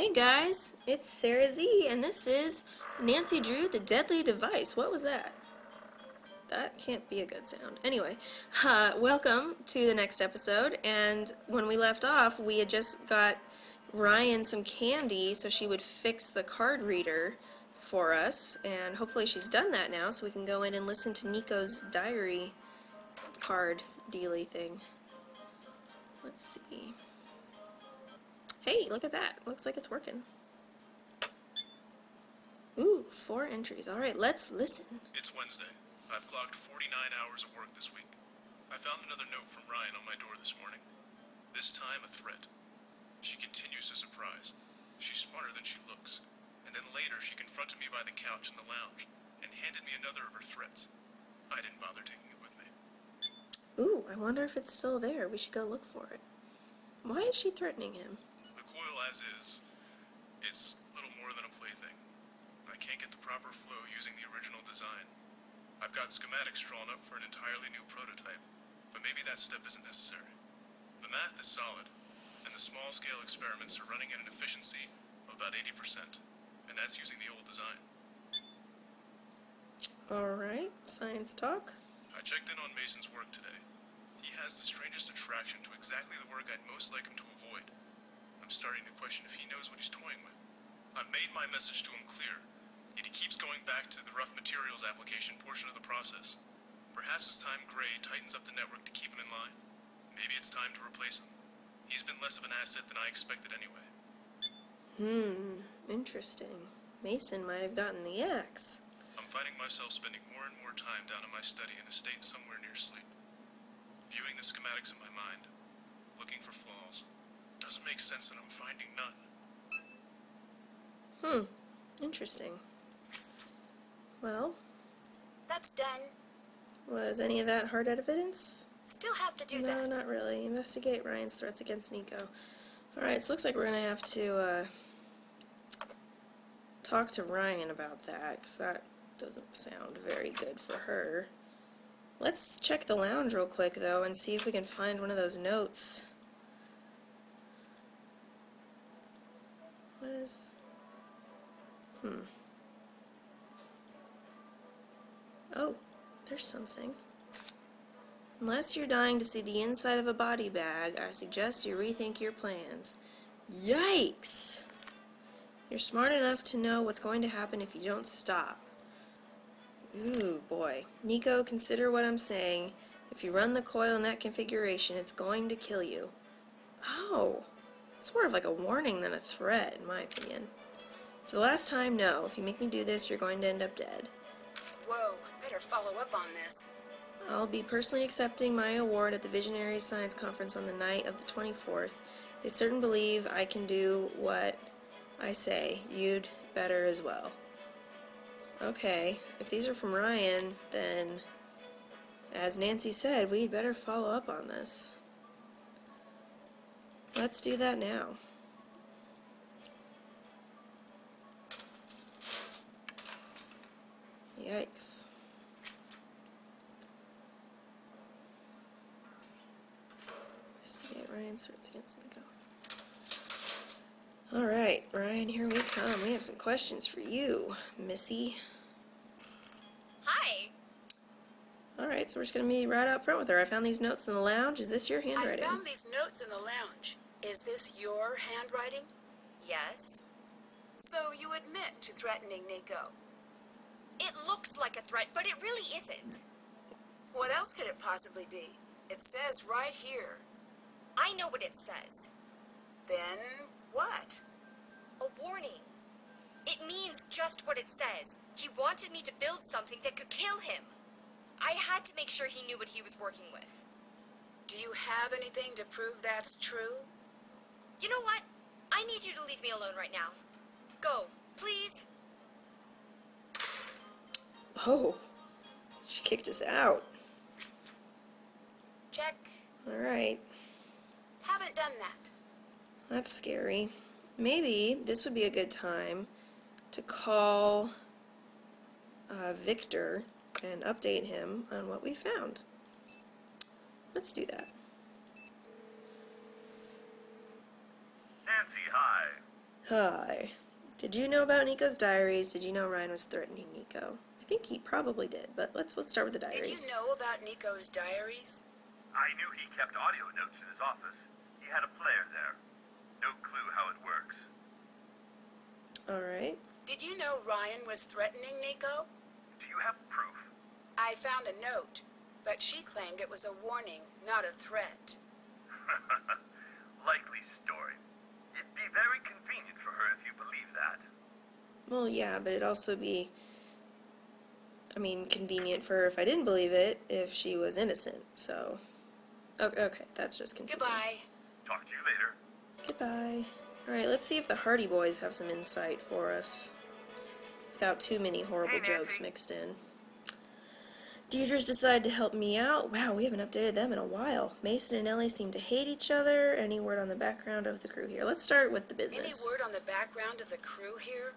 Hey guys, it's Sarah Z, and this is Nancy Drew, the Deadly Device. What was that? That can't be a good sound. Anyway, welcome to the next episode, and when we left off, we had just got Ryan some candy so she would fix the card reader for us, and hopefully she's done that now so we can go in and listen to Nico's diary card dealy thing. Let's see. Hey, look at that. Looks like it's working. Ooh, 4 entries. Alright, let's listen. It's Wednesday. I've clocked 49 hours of work this week. I found another note from Ryan on my door this morning. This time a threat. She continues to surprise. She's smarter than she looks. And then later she confronted me by the couch in the lounge and handed me another of her threats. I didn't bother taking it with me. Ooh, I wonder if it's still there. We should go look for it. Why is she threatening him? The coil as is, it's little more than a plaything. I can't get the proper flow using the original design. I've got schematics drawn up for an entirely new prototype, but maybe that step isn't necessary. The math is solid, and the small-scale experiments are running at an efficiency of about 80%, and that's using the old design. Alright, science talk. I checked in on Mason's work today. He has the strangest attraction to exactly the work I'd most like him to avoid. I'm starting to question if he knows what he's toying with. I've made my message to him clear, yet he keeps going back to the rough materials application portion of the process. Perhaps it's time Gray tightens up the network to keep him in line. Maybe it's time to replace him. He's been less of an asset than I expected anyway. Interesting. Mason might have gotten the axe. I'm finding myself spending more and more time down in my study in a state somewhere near sleep. Viewing the schematics in my mind, looking for flaws. Doesn't make sense that I'm finding none. Interesting. Well, That's done. was any of that hard evidence? Still have to do No, that. not really. Investigate Ryan's threats against Nico. Alright, so looks like we're going to have to talk to Ryan about that, because that doesn't sound very good for her. Let's check the lounge real quick, though, and see if we can find one of those notes. What is... Oh, there's something. Unless you're dying to see the inside of a body bag, I suggest you rethink your plans. Yikes! You're smart enough to know what's going to happen if you don't stop. Ooh, boy. Nico, consider what I'm saying. If you run the coil in that configuration, it's going to kill you. Oh! It's more of like a warning than a threat, in my opinion. For the last time, no. If you make me do this, you're going to end up dead. Whoa, better follow up on this. I'll be personally accepting my award at the Visionaries Science Conference on the night of the 24th. They certain believe I can do what I say. You'd better as well. Okay, if these are from Ryan, then, as Nancy said, we'd better follow up on this. Let's do that now. Yikes. Investigate Ryan's threats against Nico. Alright, Ryan, here we come. We have some questions for you, Missy. Hi. Alright, so we're just going to be right out front with her. I found these notes in the lounge. Is this your I handwriting? found these notes in the lounge. Is this your handwriting? Yes. So you admit to threatening Nico. It looks like a threat, but it really isn't. What else could it possibly be? It says right here. I know what it says. Then what? A warning. It means just what it says. He wanted me to build something that could kill him. I had to make sure he knew what he was working with. Do you have anything to prove that's true? You know what? I need you to leave me alone right now. Go, please. Oh, she kicked us out. Check. Alright, Haven't done that. that's scary. Maybe this would be a good time to call Victor and update him on what we found. Let's do that. Nancy, hi. Hi. Did you know about Nico's diaries? Did you know Ryan was threatening Nico? I think he probably did, but let's start with the diaries. Did you know about Nico's diaries? I knew he kept audio notes in his office. He had a player there. No clue how it works. Alright. Did you know Ryan was threatening Nico? Do you have proof? I found a note, but she claimed it was a warning, not a threat. Likely story. It'd be very convenient for her if you believe that. Well, yeah, but it'd also be, convenient for her if I didn't believe it, if she was innocent, so... Okay, that's just confusing. Goodbye. Talk to you later. Goodbye. Alright, let's see if the Hardy Boys have some insight for us, without too many horrible Hey, Nancy. jokes mixed in. Deirdre's decided to help me out. Wow, we haven't updated them in a while. Mason and Ellie seem to hate each other. Any word on the background of the crew here? Let's start with the business. Any word on the background of the crew here?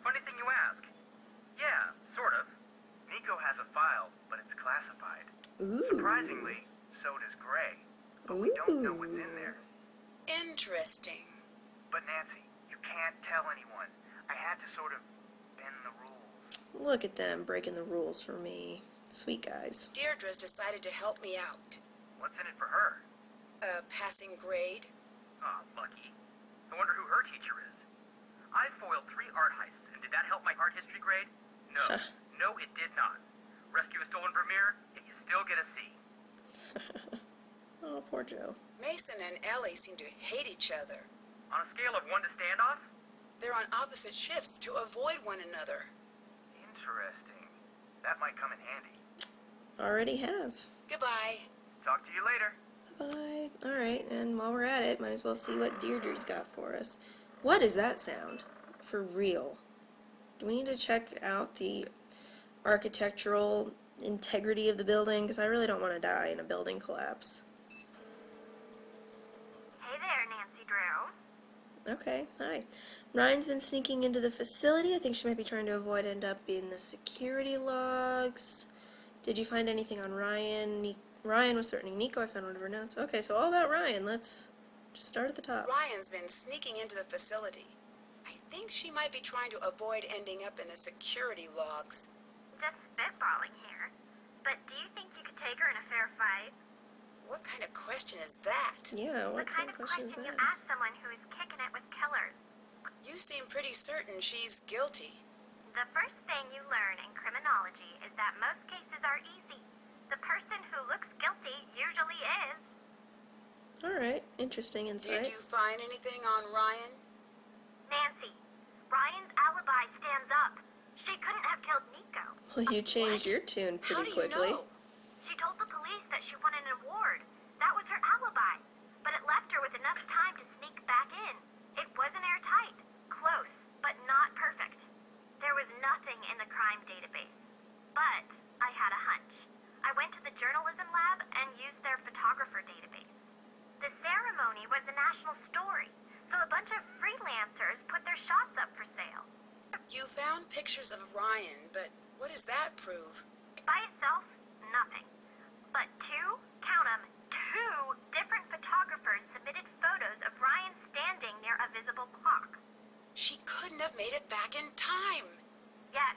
Funny thing you ask. Yeah, sort of. Nico has a file, but it's classified. Ooh. Surprisingly, so does Gray. But we don't know what's in there. Interesting. But Nancy, you can't tell anyone. I had to sort of bend the rules. Look at them breaking the rules for me. Sweet guys. Deirdre's decided to help me out. What's in it for her? A passing grade? Ah, lucky. I wonder who her teacher is. I foiled 3 art heists, and did that help my art history grade? No. No, it did not. Rescue a stolen Vermeer, and you still get a C. Oh, poor Joe. Mason and Ellie seem to hate each other. On a scale of 1 to standoff? They're on opposite shifts to avoid one another. Interesting. That might come in handy. Already has. Goodbye. Talk to you later. Bye-bye. Alright, and while we're at it, might as well see what Deirdre's got for us. What is that sound? For real. Do we need to check out the architectural integrity of the building? Because I really don't want to die in a building collapse. Hey there, Nancy Drew. Okay, hi. Ryan's been sneaking into the facility. I think she might be trying to avoid end up in the security logs. Did you find anything on Ryan? Ryan was threatening Nico. I found one of her notes. Okay, so all about Ryan. Let's just start at the top. Ryan's been sneaking into the facility. I think she might be trying to avoid ending up in the security logs. Just spitballing here. But do you think you could take her in a fair fight? What kind of question is that? Yeah, The what kind kind of of question is question you that? ask someone who is kicking it with killers. You seem pretty certain she's guilty. The first thing you learn in criminology is that most cases are easy. The person who looks guilty usually is. Alright, interesting insight. Did you find anything on Ryan? Nancy, Ryan's alibi stands up. She couldn't have killed Nico. Well, you changed What? your tune How pretty do you quickly. know? She told the police that she won an award. That was her alibi. But it left her with enough time to sneak back in. It wasn't airtight. Close, but not perfect. There was nothing in the crime database. But I had a hunch. I went to the journalism lab and used their photographer database. The ceremony was a national story, so a bunch of freelancers put their shots up for sale. You found pictures of Ryan, but what does that prove? By itself, nothing. But count 'em, two different photographers submitted photos of Ryan standing near a visible clock. She couldn't have made it back in time. Yes,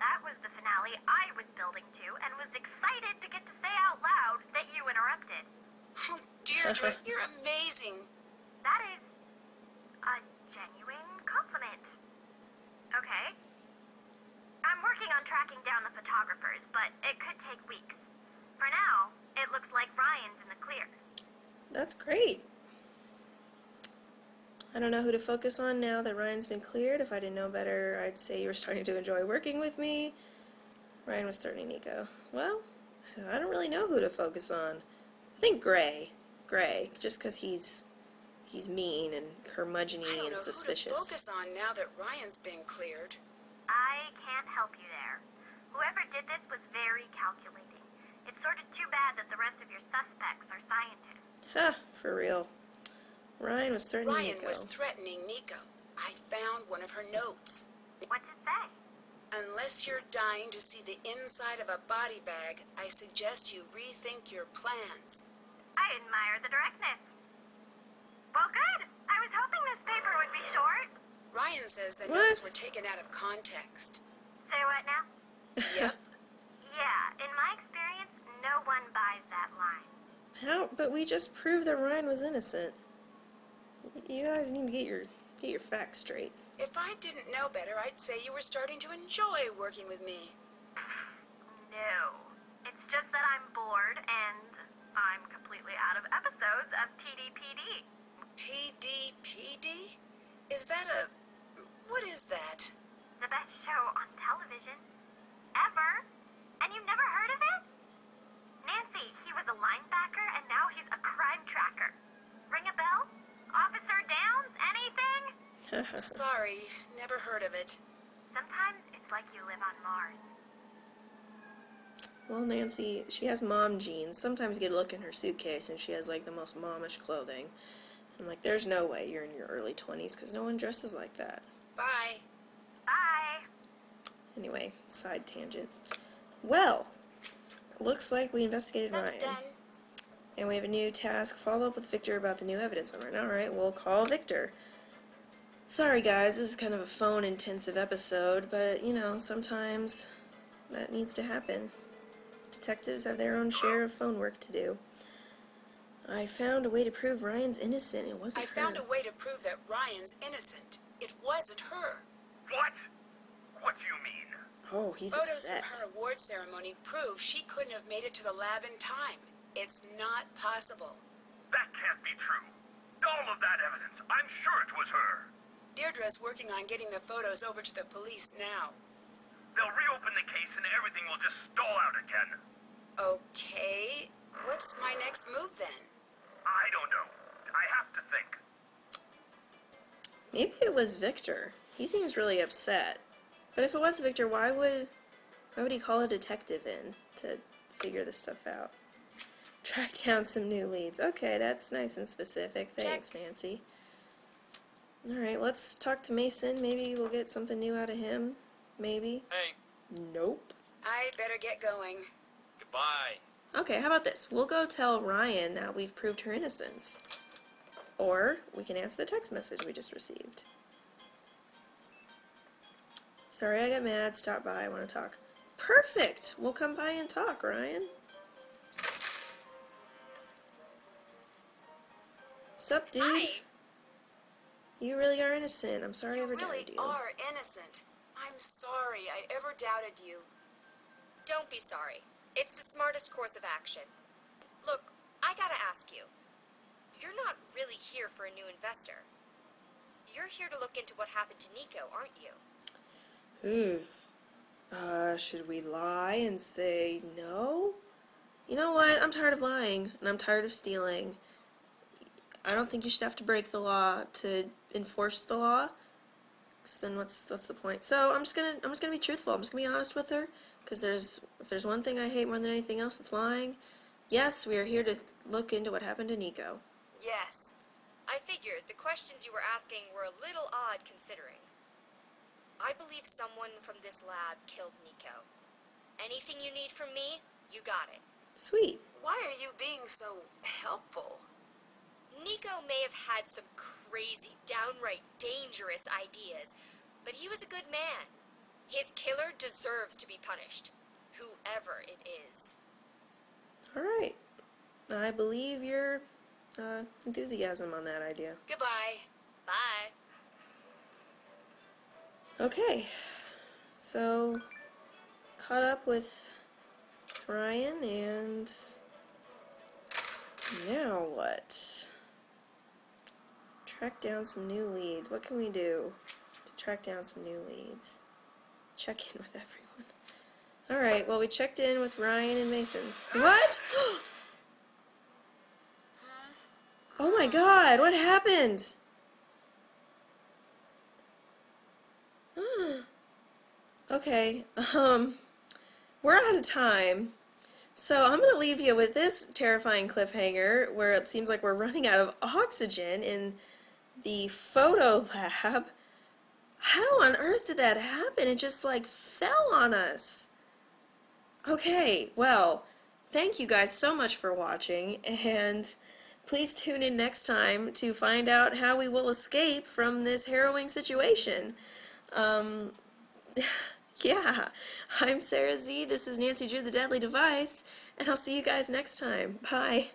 that was the finale I was building to and was excited to get to say out loud that you interrupted. Oh, Deirdre, you're amazing. That is a genuine compliment. Okay. I'm working on tracking down the photographers, but it could take weeks. For now, it looks like Ryan's in the clear. That's great. I don't know who to focus on now that Ryan's been cleared. If I didn't know better, I'd say you were starting to enjoy working with me. Ryan was threatening Nico. Well, I don't really know who to focus on. I think Gray. Gray, just because he's mean and curmudgeon-y I don't and know suspicious. who to focus on now that Ryan's been cleared. I can't help you there. Whoever did this was very calculating. It's sort of too bad that the rest of your suspects are scientists. Ha, for real. Ryan was threatening Ryan Nico. was threatening Nico. I found one of her notes. What's it say? Unless you're dying to see the inside of a body bag, I suggest you rethink your plans. I admire the directness. Well, good. I was hoping this paper would be short. Ryan says the What? notes were taken out of context. Say what now? Yep. Yeah, in my experience, no one buys that line. How? But we just proved that Ryan was innocent. You guys need to get your facts straight. If I didn't know better, I'd say you were starting to enjoy working with me. No. It's just that I'm bored and I'm completely out of episodes of TDPD. TDPD? Is that a... what is that? The best show on television. Ever. And you've never heard of it? Nancy, he was a linebacker and now he's a crime tracker. Ring a bell? Officer Downs? Anything? Sorry, never heard of it. Sometimes it's like you live on Mars. Well, Nancy, she has mom jeans. Sometimes you get a look in her suitcase and she has like the most momish clothing. I'm like, there's no way you're in your early 20s because no one dresses like that. Bye. Bye. Anyway, side tangent. Well, looks like we investigated That's Ryan. done. And we have a new task, follow up with Victor about the new evidence. I'm like, alright, we'll call Victor. Sorry guys, this is kind of a phone-intensive episode, but, you know, sometimes that needs to happen. Detectives have their own share of phone work to do. I found a way to prove Ryan's innocent. It wasn't her. I found a way to prove that Ryan's innocent. It wasn't her. What? What do you mean? Oh, he's Photos upset. from her award ceremony prove she couldn't have made it to the lab in time. It's not possible. That can't be true. All of that evidence, I'm sure it was her. Deirdre's working on getting the photos over to the police now. They'll reopen the case and everything will just stall out again. Okay, what's my next move then? I don't know. I have to think. Maybe it was Victor. He seems really upset. But if it was Victor, why would he call a detective in to figure this stuff out? Track down some new leads. Okay, that's nice and specific. Thanks, Check. Nancy. Alright, let's talk to Mason. Maybe we'll get something new out of him. Maybe. Hey, Nope. I better get going. goodbye. Okay, how about this? We'll go tell Ryan that we've proved her innocence. Or we can answer the text message we just received. Sorry I got mad. Stop by. I want to talk. Perfect! We'll come by and talk, Ryan. Sup, dude? Hi. You really are innocent. I'm sorry I You ever really doubted you. are innocent. I'm sorry I ever doubted you. Don't be sorry. It's the smartest course of action. Look, I gotta ask you. You're not really here for a new investor. You're here to look into what happened to Nico, aren't you? Should we lie and say no? You know what? I'm tired of lying, and I'm tired of stealing. I don't think you should have to break the law to enforce the law. 'Cause then what's the point? So I'm just gonna be truthful. I'm just gonna be honest with her. Because if there's one thing I hate more than anything else, it's lying. Yes, we are here to look into what happened to Nico. Yes. I figured the questions you were asking were a little odd considering. I believe someone from this lab killed Nico. Anything you need from me, you got it. Sweet. Why are you being so helpful? Nico may have had some crazy, downright dangerous ideas, but he was a good man. His killer deserves to be punished, whoever it is. Alright. I believe your enthusiasm on that idea. Goodbye. Bye. Okay. So, caught up with Ryan, and now what? Track down some new leads. What can we do to track down some new leads? Check in with everyone. Alright, well, we checked in with Ryan and Mason. What? Oh my god, what happened? Okay, we're out of time. So I'm going to leave you with this terrifying cliffhanger where it seems like we're running out of oxygen in the photo lab. How on earth did that happen? It just like fell on us. Okay, well, thank you guys so much for watching, and please tune in next time to find out how we will escape from this harrowing situation. Yeah, I'm Sarah Z. This is Nancy Drew, the Deadly Device, and I'll see you guys next time. Bye.